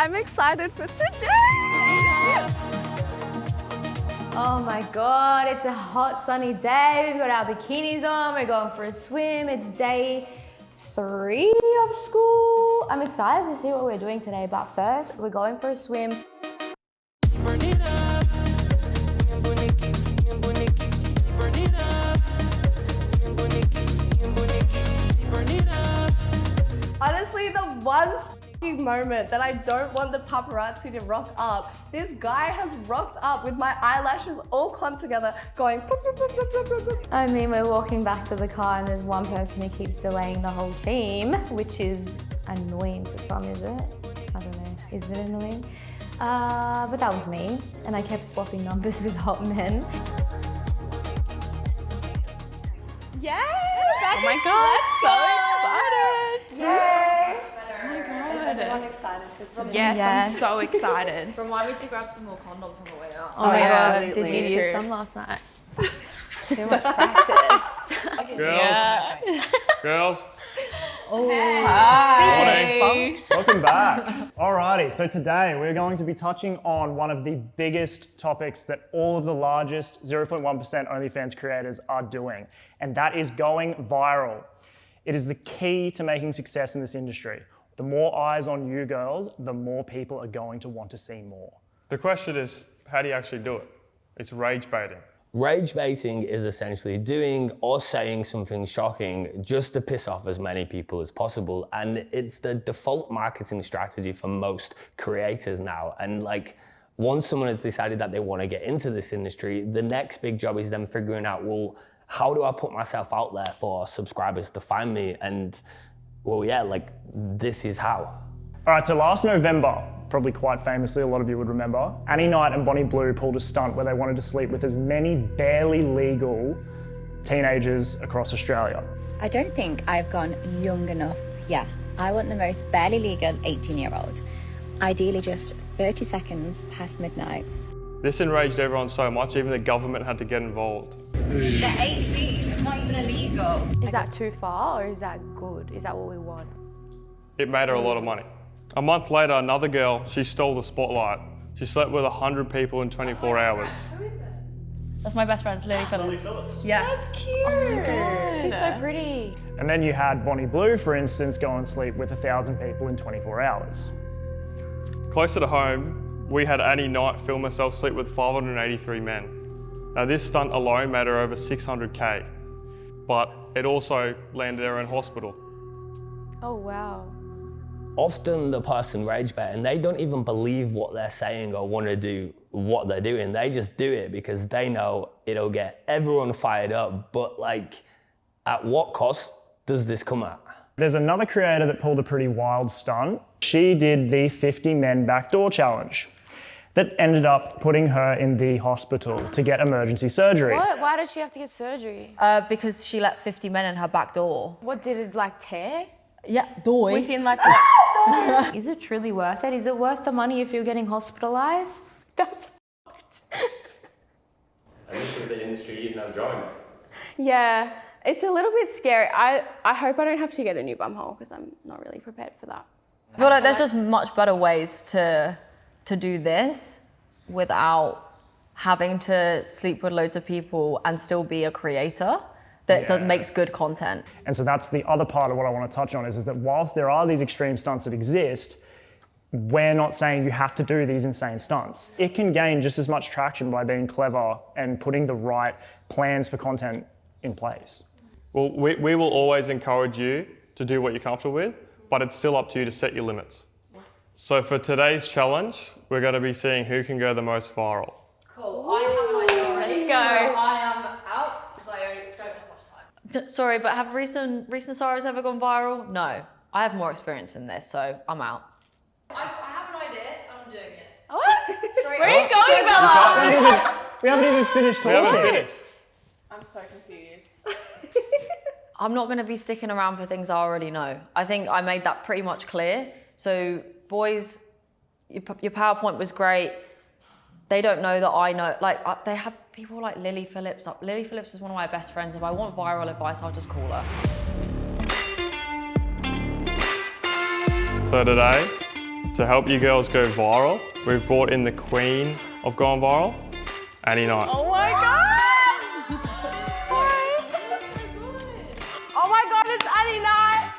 I'm excited for today. Oh my God, it's a hot sunny day. We've got our bikinis on, we're going for a swim. It's day 3 of school. I'm excited to see what we're doing today, but first we're going for a swim. Honestly, the one moment that I don't want the paparazzi to rock up, this guy has rocked up with my eyelashes all clumped together going boop, boop, boop, boop, boop, boop, boop. I mean, we're walking back to the car and there's one person who keeps delaying the whole team, which is annoying for some, is it? I don't know, is it annoying? But that was me, and I kept swapping numbers with hot men. Yeah! Oh my God, so excited! Yay! Oh my God. Is everyone excited for today? Yes, Yes. I'm so excited. Remind me to grab some more condoms on the way out. Oh my God, absolutely. did you use some last night? Too much practice. Girls, Hi. welcome back. Alrighty, so today we're going to be touching on one of the biggest topics that all of the largest 0.1% OnlyFans creators are doing, and that is going viral. It is the key to making success in this industry. The more eyes on you girls, the more people are going to want to see more. The question is, how do you actually do it? It's rage baiting. Rage baiting is essentially doing or saying something shocking just to piss off as many people as possible. And it's the default marketing strategy for most creators now. And like, once someone has decided that they want to get into this industry, the next big job is them figuring out, well, how do I put myself out there for subscribers to find me? And well, yeah, like this is how. All right, so last November, probably quite famously, a lot of you would remember, Annie Knight and Bondi Beach pulled a stunt where they wanted to sleep with as many barely legal teenagers across Australia. I don't think I've gone young enough. Yeah, I want the most barely legal 18-year-old. Ideally just 30 seconds past midnight. This enraged everyone so much, even the government had to get involved. The 18, it's not even illegal. Is that too far or is that good? Is that what we want? It made her a lot of money. A month later, another girl, she stole the spotlight. She slept with 100 people in 24 hours. Who is it? That's my best friend's Lily Phillips. Yes. That's cute. Oh my God, she's so pretty. And then you had Bonnie Blue, for instance, go and sleep with 1,000 people in 24 hours. Closer to home, we had Annie Knight film herself sleep with 583 men. Now this stunt alone made her over 600K, but it also landed her in hospital. Oh, wow. Often the person rage bait and they don't even believe what they're saying or want to do what they're doing. They just do it because they know it'll get everyone fired up. But like, at what cost does this come at? There's another creator that pulled a pretty wild stunt. She did the 50 men backdoor challenge that ended up putting her in the hospital to get emergency surgery. What? Why did she have to get surgery? Because she let 50 men in her back door. What, did it like tear? Yeah, door. Within like Is it truly worth it? Is it worth the money if you're getting hospitalized? that's fucked. And this is the industry you've now joined. Yeah, it's a little bit scary. I hope I don't have to get a new bumhole because I'm not really prepared for that. I feel like there's just much better ways to do this without having to sleep with loads of people and still be a creator that makes good content. And so that's the other part of what I want to touch on is that whilst there are these extreme stunts that exist, we're not saying you have to do these insane stunts. It can gain just as much traction by being clever and putting the right plans for content in place. Well, we will always encourage you to do what you're comfortable with, but it's still up to you to set your limits. So for today's challenge, we're going to be seeing who can go the most viral. Cool, I have an idea already. Let's go. So I am out because I don't have much time. Sorry, but have recent stories ever gone viral? No, I have more experience in this, so I'm out. I have an idea and I'm doing it. What? Straight Where are you up. going, Bella? We haven't even finished We talking. haven't finished. I'm so confused. I'm not going to be sticking around for things I already know. I think I made that pretty much clear. So boys, your PowerPoint was great. They don't know that I know. Like they have people like Lily Phillips. Lily Phillips is one of my best friends. If I want viral advice, I'll just call her. So today, To help you girls go viral, we've brought in the queen of going viral, Annie Knight. Oh my God! Oh my God, it's Annie Knight!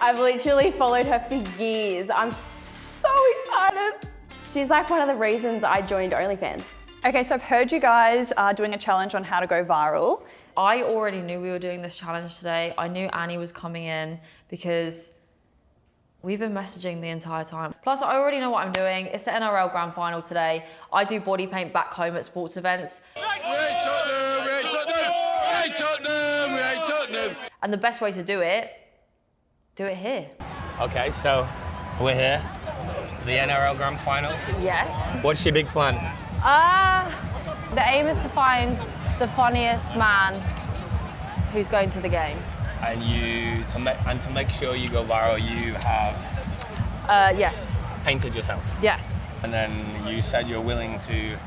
I've literally followed her for years. I'm so excited. She's like one of the reasons I joined OnlyFans. Okay, so I've heard you guys are doing a challenge on how to go viral. I already knew we were doing this challenge today. I knew Annie was coming in because we've been messaging the entire time. Plus, I already know what I'm doing. It's the NRL Grand Final today. I do body paint back home at sports events. And the best way to do it here. Okay, so we're here, the NRL Grand Final. Yes. What's your big plan? The aim is to find the funniest man who's going to the game. And to make sure you go viral, you have Yes. painted yourself. Yes. And then you said you're willing to,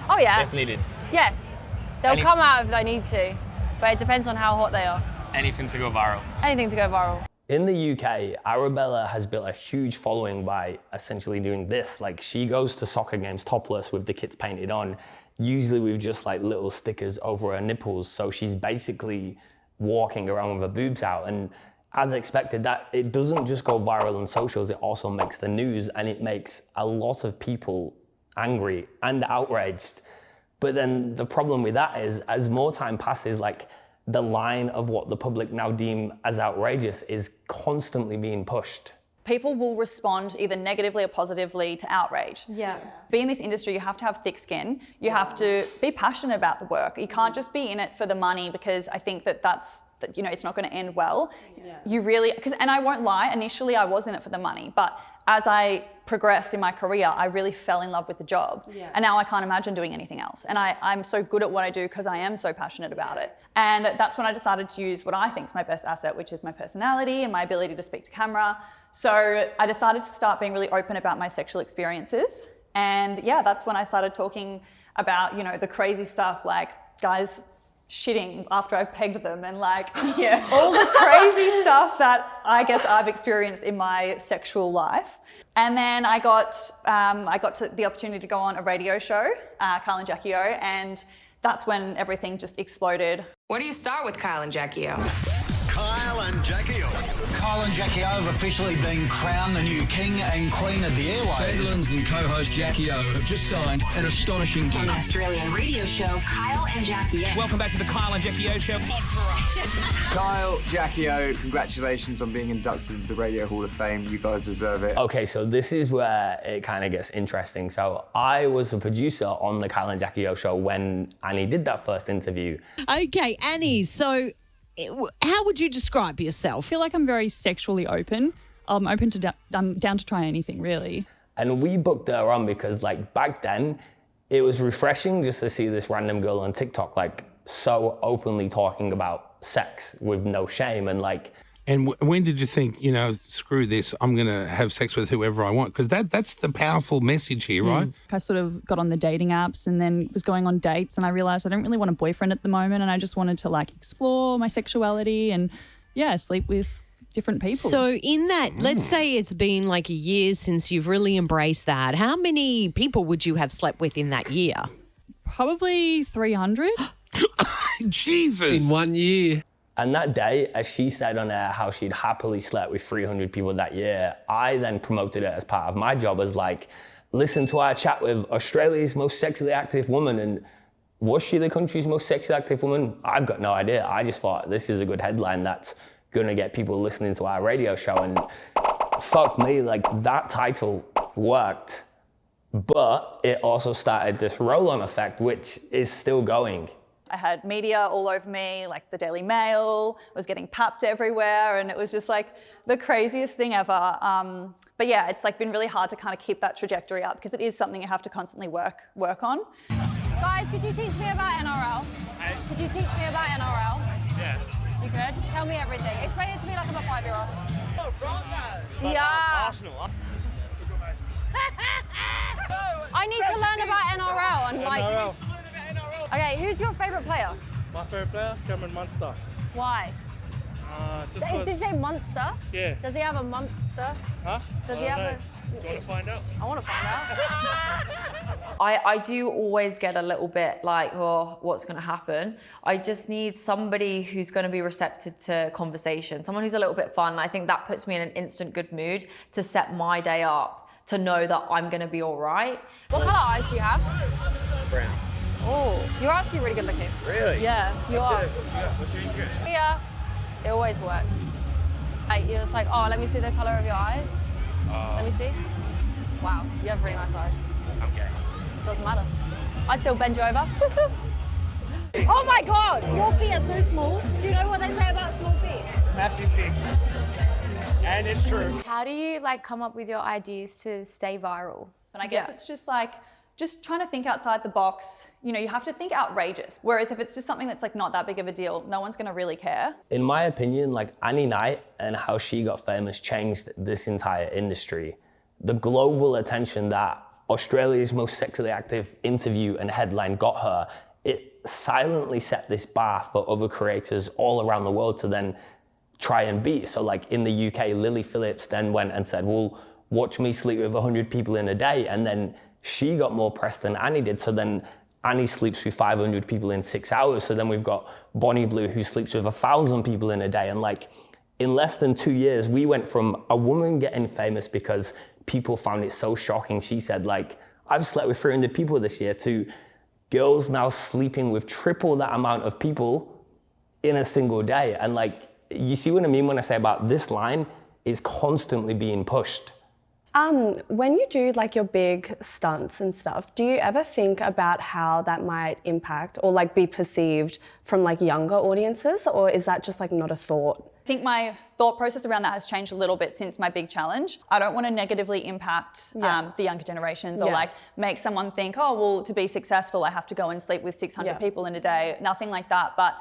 Oh yeah. if needed, Yes. They'll come out if they need to, but it depends on how hot they are. anything to go viral. Anything to go viral. In the UK, Arabella has built a huge following by essentially doing this. Like, she goes to soccer games topless with the kits painted on, usually with just like little stickers over her nipples. So she's basically walking around with her boobs out. And as expected, that it doesn't just go viral on socials, it also makes the news, and it makes a lot of people angry and outraged. But then the problem with that is, as more time passes, like, the line of what the public now deem as outrageous is constantly being pushed. People will respond either negatively or positively to outrage. Yeah. Being in this industry, you have to have thick skin. You have to be passionate about the work. You can't just be in it for the money, because I think that's it's not going to end well. Yeah. You really, and I won't lie, initially I was in it for the money, but as I progressed in my career, I really fell in love with the job. Yeah. And now I can't imagine doing anything else. And I'm so good at what I do because I am so passionate about it. And that's when I decided to use what I think is my best asset, which is my personality and my ability to speak to camera. So I decided to start being really open about my sexual experiences. And yeah, that's when I started talking about, the crazy stuff, like guys shitting after I've pegged them, and like all the crazy stuff that I guess I've experienced in my sexual life. And then I got the opportunity to go on a radio show, Kyle and Jackie O, and that's when everything just exploded. Where do you start with Kyle and Jackie O? Kyle and Jackie O. Kyle and Jackie O have officially been crowned the new king and queen of the airwaves. Chamberlains and co-host Jackie O have just signed an astonishing deal. Australian radio show Kyle and Jackie O. Welcome back to the Kyle and Jackie O show. Kyle, Jackie O, congratulations on being inducted into the Radio Hall of Fame. You guys deserve it. Okay, so this is where it kind of gets interesting. So I was a producer on the Kyle and Jackie O show when Annie did that first interview. Okay, Annie, so how would you describe yourself? I feel like I'm very sexually open. I'm open to, I'm down to try anything, really. And we booked her on because, like, back then, it was refreshing just to see this random girl on TikTok, like, so openly talking about sex with no shame and, like... And when did you think, screw this, I'm going to have sex with whoever I want? Because that's the powerful message here, right? I sort of got on the dating apps and then was going on dates, and I realised I don't really want a boyfriend at the moment, and I just wanted to, like, explore my sexuality and, sleep with different people. So in that, let's say it's been like a year since you've really embraced that. How many people would you have slept with in that year? Probably 300. Jesus. In 1 year. And that day, as she said on air how she'd happily slept with 300 people that year, I then promoted it as part of my job as, like, listen to our chat with Australia's most sexually active woman. And was she the country's most sexually active woman? I've got no idea. I just thought this is a good headline that's gonna get people listening to our radio show. And fuck me, like, that title worked. But it also started this roll-on effect, which is still going. I had media all over me, like the Daily Mail, I was getting papped everywhere, and it was just like the craziest thing ever. But yeah, it's like been really hard to kind of keep that trajectory up because it is something you have to constantly work on. Guys, could you teach me about NRL? Hey? Could you teach me about NRL? Yeah. You could? Tell me everything. Explain it to me like I'm a 5-year-old. Oh, wrong guy. Yeah. Arsenal. I need to learn about NRL and like... NRL. Okay, who's your favourite player? My favourite player? Cameron Munster. Why? Did you say monster? Yeah. Does he have a monster? Huh? Does he have a... Do you want to find out? I want to find out. I do always get a little bit like, oh, what's going to happen? I just need somebody who's going to be receptive to conversation, someone who's a little bit fun. I think that puts me in an instant good mood to set my day up, to know that I'm going to be all right. What colour eyes do you have? Brown. Oh, you're actually really good looking. Really? Yeah, you What's are. it? What's your Instagram? Yeah, it always works. Like, you're just like, oh, let me see the colour of your eyes. Let me see. Wow, you have really nice eyes. I'm gay. Doesn't matter. I still bend you over. Oh my God, your feet are so small. Do you know what they say about small feet? Massive dicks. And it's true. How do you like come up with your ideas to stay viral? And I guess it's just like, just trying to think outside the box. You know, you have to think outrageous. Whereas if it's just something that's like not that big of a deal, no one's gonna really care. In my opinion, like Annie Knight and how she got famous changed this entire industry. The global attention that Australia's most sexually active interview and headline got her, it silently set this bar for other creators all around the world to then try and beat. So like in the UK, Lily Phillips then went and said, well, watch me sleep with 100 people in a day. And then she got more press than Annie did. So then Annie sleeps with 500 people in 6 hours. So then we've got Bonnie Blue who sleeps with 1,000 people in a day. And like in less than 2 years, we went from a woman getting famous because people found it so shocking. She said like, I've slept with 300 people this year, to girls now sleeping with triple that amount of people in a single day. And like, you see what I mean when I say about this line is constantly being pushed. When you do like your big stunts and stuff, do you ever think about how that might impact or like be perceived from like younger audiences, or is that just like not a thought? I think my thought process around that has changed a little bit since my big challenge. I don't want to negatively impact the younger generations or like make someone think, oh, well, to be successful, I have to go and sleep with 600 people in a day. Nothing like that. But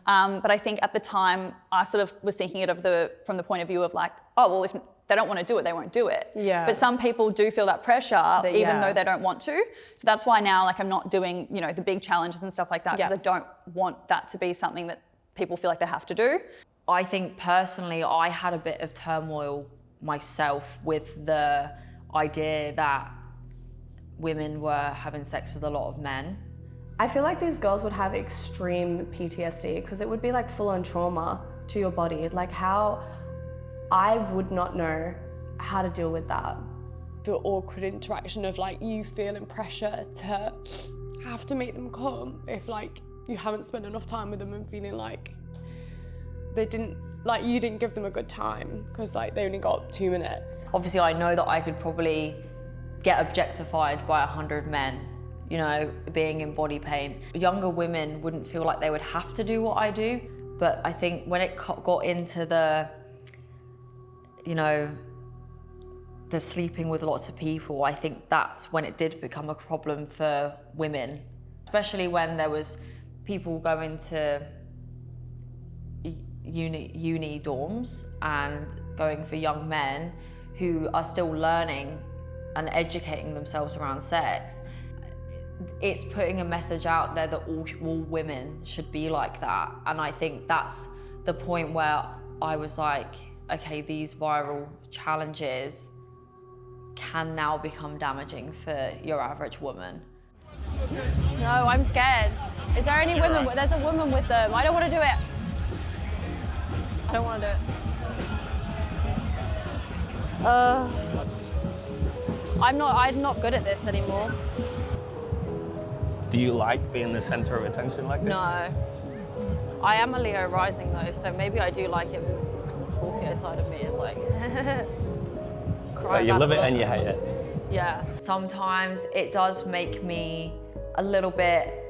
I think at the time, I sort of was thinking it from the point of view of like, oh, well, if they don't want to do it, they won't do it. Yeah. But some people do feel that pressure even though they don't want to. So that's why now like I'm not doing, you know, the big challenges and stuff like that, because I don't want that to be something that people feel like they have to do. I think personally, I had a bit of turmoil myself with the idea that women were having sex with a lot of men. I feel like these girls would have extreme PTSD because it would be like full-on trauma to your body. Like how I would not know how to deal with that. The awkward interaction of like you feeling pressure to have to make them come if like you haven't spent enough time with them and feeling like they didn't, like you didn't give them a good time because like they only got 2 minutes. Obviously, I know that I could probably get objectified by 100 men, you know, being in body paint. Younger women wouldn't feel like they would have to do what I do, but I think when it got into the, you know, the sleeping with lots of people, I think that's when it did become a problem for women, especially when there was people going to uni dorms and going for young men who are still learning and educating themselves around sex. It's putting a message out there that all women should be like that. And I think that's the point where I was like, okay, these viral challenges can now become damaging for your average woman. No, I'm scared. Is there any women? There's a woman with them. I don't want to do it. I don't want to do it. I'm not good at this anymore. Do you like being the center of attention like this? No. I am a Leo rising though, so maybe I do like it. The Scorpio side of me is like, So you love it and you hate it? Yeah. Sometimes it does make me a little bit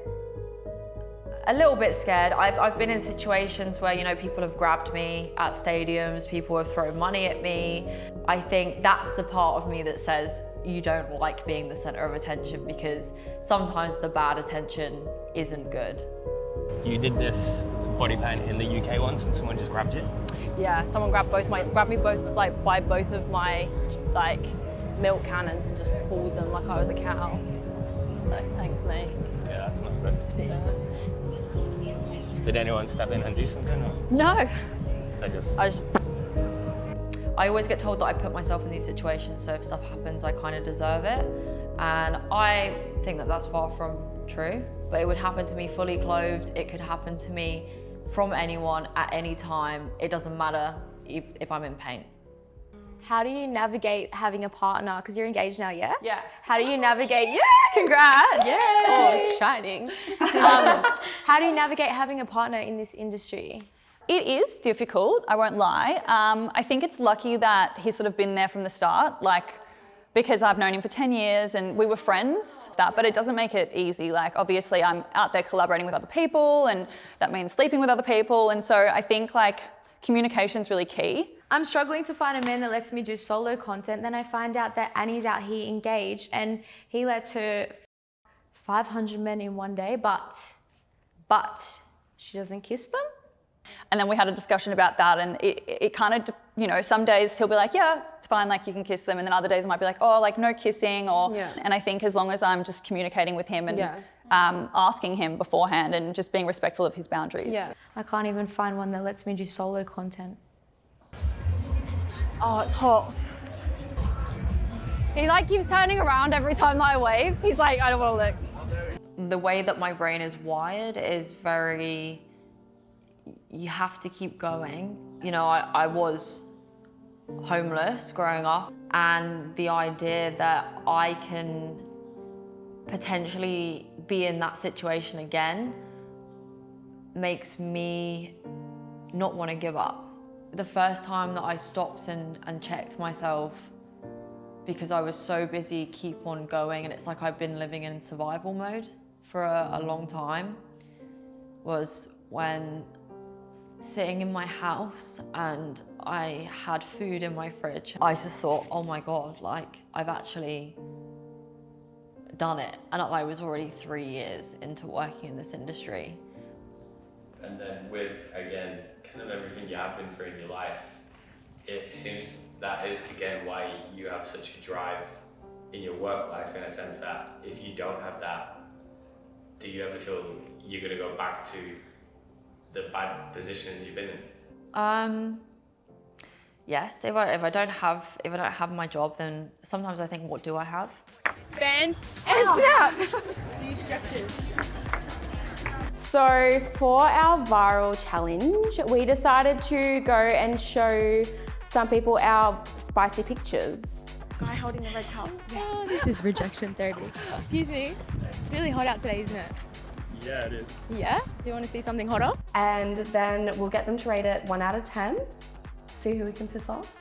scared. I've been in situations where, you know, people have grabbed me at stadiums, people have thrown money at me. I think that's the part of me that says you don't like being the center of attention, because sometimes the bad attention isn't good. You did this body paint in the UK once and someone just grabbed you? Yeah, someone grabbed me by both of my like milk cannons and just pulled them like I was a cow. So thanks, mate. Yeah, that's not good. Yeah. Did anyone step in and do something? Or? No. I always get told that I put myself in these situations, so if stuff happens, I kind of deserve it. And I think that that's far from true, but it would happen to me fully clothed. It could happen to me from anyone at any time. It doesn't matter if I'm in pain. How do you navigate having a partner? Because you're engaged now, yeah? Yeah. How do you navigate? Yeah, congrats. Yeah. Oh, it's shining. How do you navigate having a partner in this industry? It is difficult, I won't lie. I think it's lucky that he's sort of been there from the start, like, because I've known him for 10 years and we were friends, but it doesn't make it easy. Like, obviously I'm out there collaborating with other people and that means sleeping with other people. And so I think like communication's really key. I'm struggling to find a man that lets me do solo content. Then I find out that Annie's out here engaged and he lets her 500 men in one day, but she doesn't kiss them. And then we had a discussion about that, and it kind of, you know, some days he'll be like, yeah, it's fine, like you can kiss them, and then other days it might be like, oh, like no kissing, or, and I think as long as I'm just communicating with him and asking him beforehand and just being respectful of his boundaries. Yeah. I can't even find one that lets me do solo content. Oh, it's hot. He like keeps turning around every time that I wave. He's like, I don't want to look. The way that my brain is wired is very, you have to keep going. You know, I was homeless growing up, and the idea that I can potentially be in that situation again makes me not want to give up. The first time that I stopped and checked myself, because I was so busy keep on going, and it's like I've been living in survival mode for a long time, was when sitting in my house and I had food in my fridge. I just thought, oh my God, like I've actually done it. And I was already 3 years into working in this industry. And then with, again, kind of everything you have been through in your life, it seems that is, again, why you have such a drive in your work life, in a sense that if you don't have that, do you ever feel you're going to go back to the bad positions you've been in? Yes, if I don't have my job, then sometimes I think, what do I have? Bend and snap. Do stretches. So for our viral challenge, we decided to go and show some people our spicy pictures. Guy holding the red cup. Oh, this is rejection therapy. Excuse me. It's really hot out today, isn't it? Yeah, it is. Yeah? Do you want to see something hotter? And then we'll get them to rate it 1 out of 10. See who we can piss off.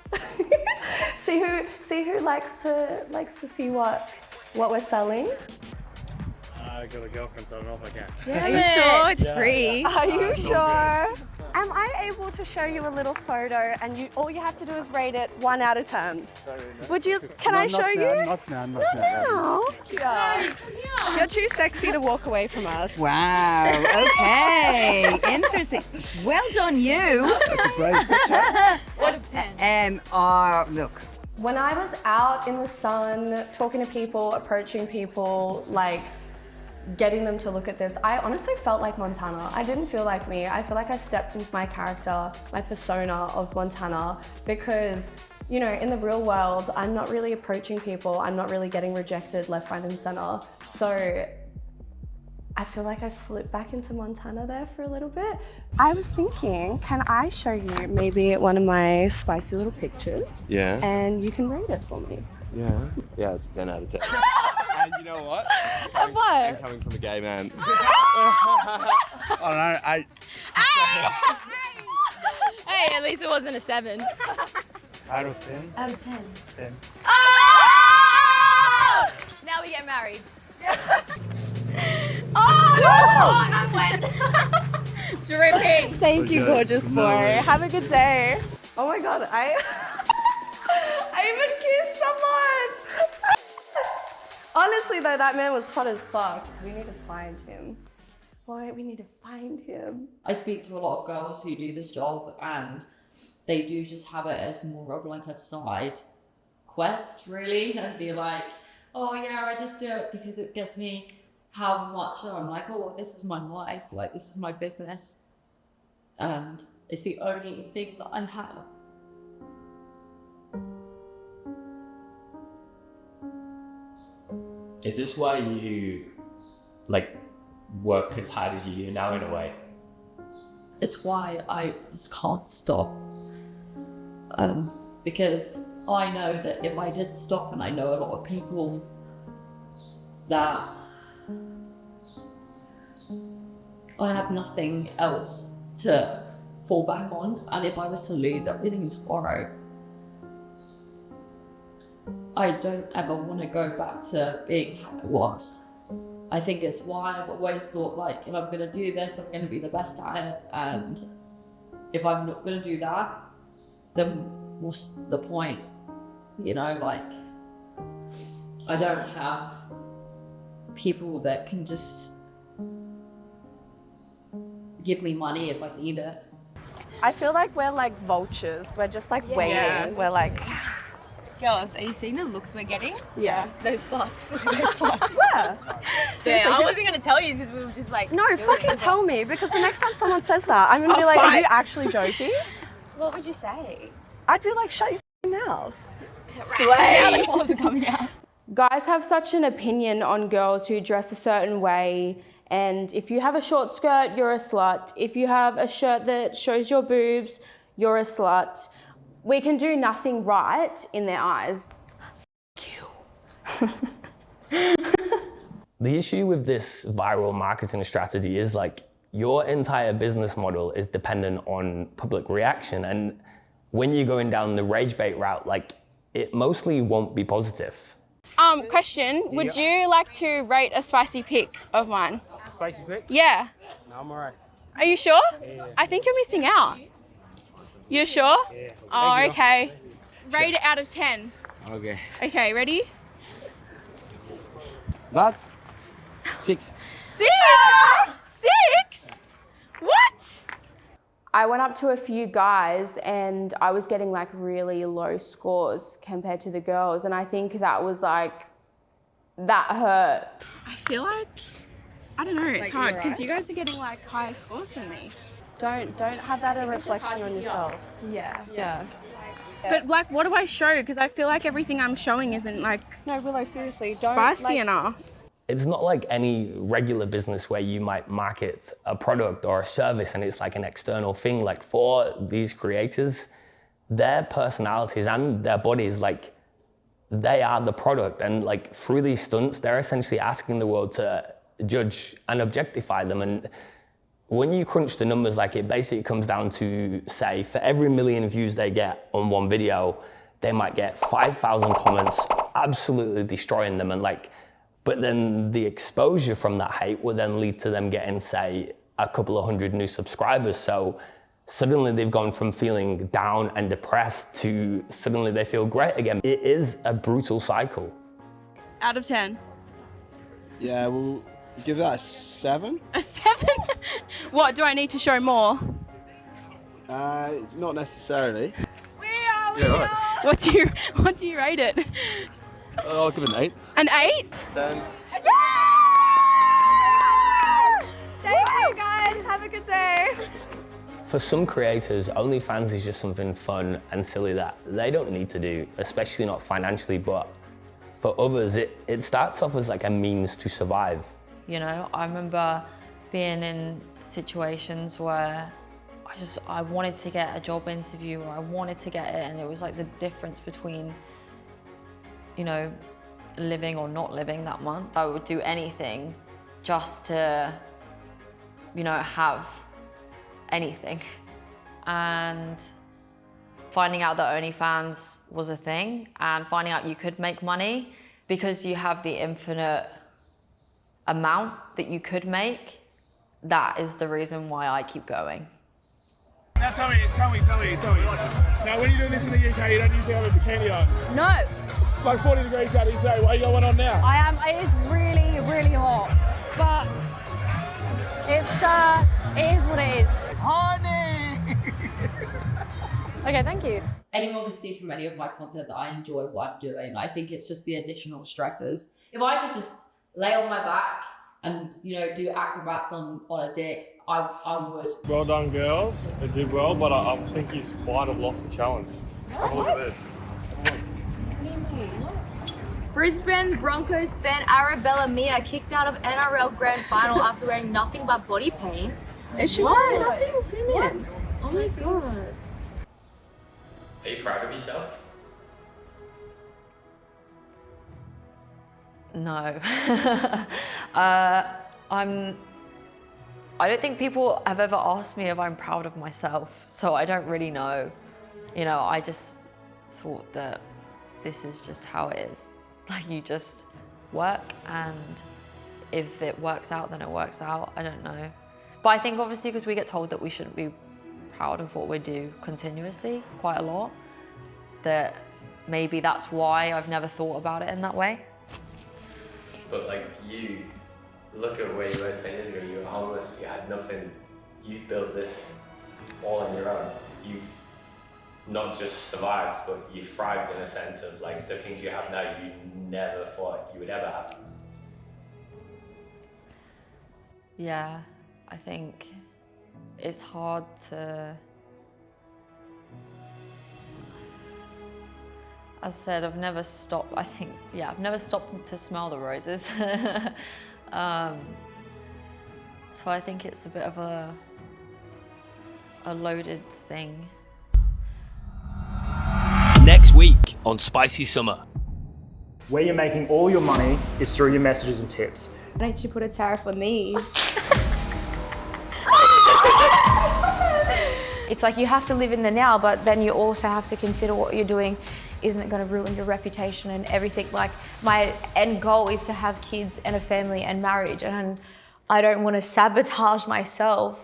see who likes to see what we're selling. I got a girlfriend, so I don't know if I can. Are you sure? It's free. Are you sure? Am I able to show you a little photo and all you have to do is rate it 1 out of 10? Would you? Can I show you? Not now. Yeah. You're too sexy to walk away from us. Wow. Okay. Interesting. Well done, you. That's a great picture. Out of 10. Look. When I was out in the sun, talking to people, approaching people, like getting them to look at this, I honestly felt like Montana. I didn't feel like me. I feel like I stepped into my character, my persona of Montana, because, you know, in the real world, I'm not really approaching people. I'm not really getting rejected left, right, and center. So I feel like I slipped back into Montana there for a little bit. I was thinking, can I show you maybe one of my spicy little pictures? Yeah. And you can rate it for me. Yeah, it's 10 out of 10. And you know what? What? Coming from a gay man. I don't know, 8. Hey, at least it wasn't a 7. Out of 10? Out of 10. 10. Oh! Now we get married. Oh, that's hot. I'm wet. Dripping. Thank you, gorgeous boy. Have a good day. Oh my God, I even kissed someone. Honestly though, that man was hot as fuck. We need to find him. Boy, we need to find him. I speak to a lot of girls who do this job, and they do just have it as more of like a side quest, really, and be like, oh yeah, I just do it because it gets me how much. I'm like, oh, this is my life, like this is my business. And It's the only thing that I have. Is this why you like work as hard as you do now in a way? It's why I just can't stop. Because I know that if I did stop, and I know a lot of people that I have nothing else to fall back on, and if I was to lose everything tomorrow, I don't ever want to go back to being how I was. I think it's why I've always thought, like, if I'm going to do this, I'm going to be the best at it, and if I'm not going to do that, then what's the point? You know, like, I don't have people that can just give me money if I need it. I feel like we're like vultures. We're just like waiting. Yeah. We're like, Girls, are you seeing the looks we're getting? yeah. Those sluts. Those sluts. Yeah. Yeah, I wasn't going to tell you because we were just like... No, fucking tell me, because the next time someone says that, I'm gonna be I'll like, are fight. you actually joking? What would you say? I'd be like, shut your f***ing mouth. Now the claws are coming out. Guys have such an opinion on girls who dress a certain way, and if you have a short skirt, you're a slut. If you have a shirt that shows your boobs, you're a slut. We can do nothing right in their eyes. The issue with this viral marketing strategy is like your entire business model is dependent on public reaction, and when you're going down the rage bait route, like it mostly won't be positive. Question, would you like to rate a spicy pic of mine? Spicy pick? Yeah. No, I'm alright. Are you sure? Yeah. I think you're missing out. You sure? Yeah. Oh, Thank you. okay. Rate it out of 10. Okay. Okay, ready? That? 6. 6? 6? What? I went up to a few guys and I was getting like really low scores compared to the girls, and I think that was like, that hurt. I feel like, I don't know, it's hard because you guys are getting like higher scores than me. Don't have that a reflection on yourself. Yeah. But like, what do I show? Because I feel like everything I'm showing isn't like, no, Willow, seriously, don't spicy enough. It's not like any regular business where you might market a product or a service and it's like an external thing. Like for these creators, their personalities and their bodies, like they are the product. And like through these stunts, they're essentially asking the world to judge and objectify them. And when you crunch the numbers, like it basically comes down to, say, for every 1 million views they get on one video, they might get 5,000 comments absolutely destroying them. And like, but then the exposure from that hate will then lead to them getting, say, a couple of hundred new subscribers. So suddenly they've gone from feeling down and depressed to suddenly they feel great again. It is a brutal cycle. Out of 10. Yeah, we'll give that a 7. A 7? What, do I need to show more? Not necessarily. Yeah, right. What do you rate it? I'll give it an 8. An 8? Then. Thank you, guys. Have a good day. For some creators, OnlyFans is just something fun and silly that they don't need to do, especially not financially, but for others, it starts off as like a means to survive. You know, I remember being in situations where I wanted to get a job interview, or I wanted to get it, and it was like the difference between, you know, living or not living that month. I would do anything just to, you know, have anything. And finding out that OnlyFans was a thing and finding out you could make money because you have the infinite amount that you could make, that is the reason why I keep going. Now tell me. Now when you're doing this in the UK, you don't usually have a bikini on. No. It's like 40 degrees out here today. Why you got one on now? I am. It is really, really hot, but it is what it is. Honey! Okay, thank you. Anyone can see from any of my content that I enjoy what I'm doing. I think it's just the additional stresses. If I could just lay on my back and, you know, do acrobats on a dick, I would. Well done, girls. They did well, but I think you might have lost the challenge. Have a look at this. Brisbane Broncos fan Arabella Mia kicked out of NRL Grand Final after wearing nothing but body paint. Is she wearing nothing? What? Oh my god. Are you proud of yourself? No. I don't think people have ever asked me if I'm proud of myself, so I don't really know. You know, I just thought that this is just how it is. Like, you just work, and if it works out, then it works out. I don't know. But I think obviously because we get told that we shouldn't be proud of what we do continuously quite a lot, that maybe that's why I've never thought about it in that way. But like, you look at where you were 10 years ago, you were homeless, you had nothing. You've built this all on your own. You've not just survived, but you thrived in a sense of like the things you have now you never thought you would ever have. Yeah, I think it's hard to, as I said, I've never stopped, I've never stopped to smell the roses. So I think it's a bit of a loaded thing. Next week on Spicy Summer. Where you're making all your money is through your messages and tips. Why don't you put a tariff on these? It's like you have to live in the now, but then you also have to consider what you're doing isn't going to ruin your reputation and everything. Like, my end goal is to have kids and a family and marriage, and I don't want to sabotage myself